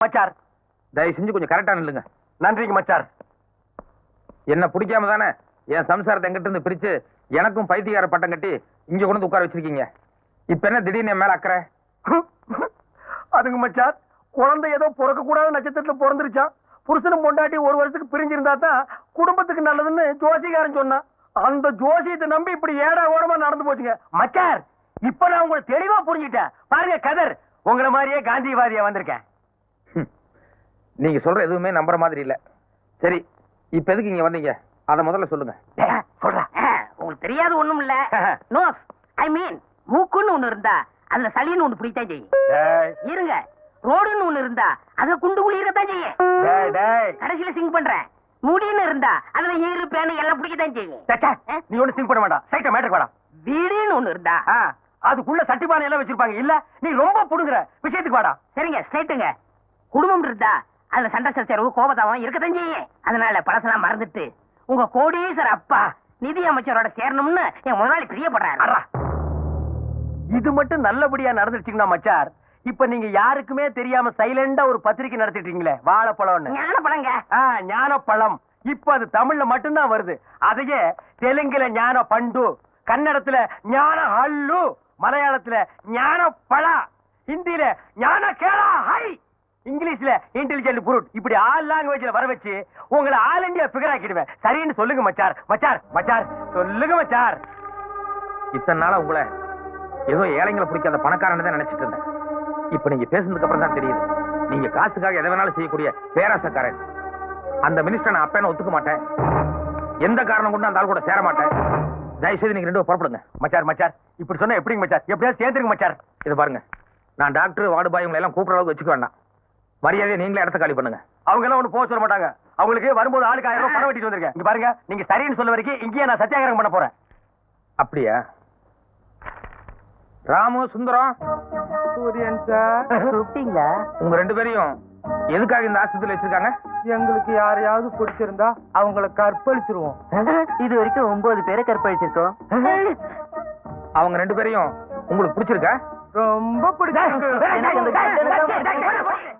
மச்சார். தயவு செஞ்சு கொஞ்சம் கரெக்டா நில்லுங்க. நன்றிங்க மச்சார். என்ன பிடிக்காம தானே என் சம்சாரத்தை எங்கிட்ட இருந்து பிரிச்சு எனக்கும் பைத்தியக்கார பட்டம் கட்டி இங்க கொண்டு உட்கார வச்சிருக்கீங்க. இப்ப என்ன திடீர்னு என் மேல அக்கறை? அதுங்க மச்சார், குழந்தை ஏதோ பிறக்க கூடாத நட்சத்திரத்துல பிறந்துருச்சான். புருஷனும் பொண்டாட்டி ஒரு வருஷத்துக்கு பிரிஞ்சிருந்தா தான் குடும்பத்துக்கு நல்லதுன்னு ஜோசிகாரன் சொன்னான். அந்த ஜோசியத்தை நம்பி இப்படி ஏடா ஓடமா நடந்து போச்சுங்க மச்சார். இப்ப நான் உங்களை தெளிவா புரிஞ்சுட்டேன். பாருங்க கதர், உங்களை மாதிரியே காந்திவாதியா வந்திருக்கேன். நீங்க சொல்ற எதுவுமே நம்புற மாதிரி இல்ல. சரி, இப்ப எதுக்கு இங்க வந்தீங்க அத முதல்ல சொல்லுங்க. உங்களுக்கு தெரியாது ஒண்ணும் இல்ல. நோஸ் ஐ மீன் மூக்குன்னு ஒண்ணு இருந்தா அதுல சளின்னு ஒண்ணு பிடித்தான் செய்யும். இருங்க, ரோடுன்னு ஒண்ணு இருந்தா அதுல குண்டு குளிரத்தான் செய்யும். கடைசியில சிங் பண்றேன். முடின்னு இருந்தா அதுல ஈரு பேனு எல்லாம் பிடிக்கத்தான் செய்யும். நீ ஒண்ணு சிங் பண்ண வேண்டாம். சைட்ட மேட்டர் வேண்டாம். வீடுன்னு ஒண்ணு இருந்தா அதுக்குள்ள சட்டிபானை எல்லாம் வச்சிருப்பாங்க. இல்ல நீ ரொம்ப புடுங்குற விஷயத்துக்கு வாடா. சரிங்க, ஸ்ட்ரைட்டுங்க. குடும்பம் இருந்தா அதுல சண்டை சச்சரவு கோபதாவும் இருக்கத்தான் செய்யும். அதனால பழசெல்லாம் மறந்துட்டு உங்க கோடீஸ்வர அப்பா நிதி அமைச்சரோட சேரணும்னு என் முதலாளி பிரியப்படுறாரு. இது மட்டும் நல்லபடியா நடந்துருச்சுங்கன்னா மச்சார், இப்ப நீங்க யாருக்குமே தெரியாம சைலண்டா ஒரு பத்திரிக்கை நடத்திட்டீங்களே, வாழைப்பழம். ஞானப்பழங்க. ஞானப்பழம். இப்ப அது தமிழ்ல மட்டும்தான் வருது. அதையே தெலுங்குல ஞான பண்டு, கன்னடத்துல ஞான ஹல்லு, மலையாளத்துல ஞான பழா, ஹிந்தியில ஞான கேளா ஹை, இங்கிலீஷ்ல இன்டெலிஜென்ட் புரூட், இப்படி ஆல் லாங்குவேஜ்ல வர வச்சு உங்களை ஆல் இந்தியா ஃபிகர் ஆக்கிடுவேன். சரின்னு சொல்லுங்க மச்சார். மச்சார் மச்சார் சொல்லுங்க மச்சார். இத்தனை நாளா உங்களை ஏதோ ஏழைங்களை பிடிக்காத பணக்காரன் தான் நினைச்சிட்டு இருந்தேன். இப்ப நீங்க பேசுனதுக்கு அப்புறம் தான் தெரியுது நீங்க காசுக்காக எதை வேணாலும் செய்யக்கூடிய பேராசக்காரன். அந்த மினிஸ்டர் நான் அப்பேன்னு ஒத்துக்க மாட்டேன். எந்த காரணம் கொண்டு அந்த ஆள் கூட சேர மாட்டேன். தயவுசெய்து நீங்க ரெண்டு புறப்படுங்க. மச்சார் மச்சார் இப்படி சொன்னா எப்படிங்க மச்சார்? எப்படியாவது சேர்ந்துருங்க மச்சார். இதை பாருங்க, நான் டாக்டர் வார்டு பாய் உங்களை எல்லாம் கூப்பிடுற அளவுக்கு வச்சுக்க வேண்டாம். மரியாதையை நீங்களே இடத்த காலி பண்ணுங்க. அவங்க எல்லாம் ஒண்ணு போக சொல்ல மாட்டாங்க. அவங்களுக்கு வரும்போது ஆளுக்கு 1000 ரூபாய் பணம் வெட்டிட்டு வந்திருக்கேன். இங்க பாருங்க, நீங்க சரின்னு சொல்ல வரைக்கும் இங்கேயே நான் சத்தியாகிரகம் பண்ண போறேன். அப்படியா? ராமு, சுந்தரம், சூரியன் சார் கூப்பிட்டீங்களா? உங்க ரெண்டு பேரையும் எதுக்காக இந்த ஆஸ்பத்திரியில் வச்சிருக்காங்க? எங்களுக்கு யாரையாவது பிடிச்சிருந்தா அவங்கள கற்பழிச்சிருவோம். இது வரைக்கும் 9 பேரை கற்பழிச்சிருக்கோம். அவங்க ரெண்டு பேரையும் உங்களுக்கு பிடிச்சிருக்கா? ரொம்ப பிடிச்சிருக்கு.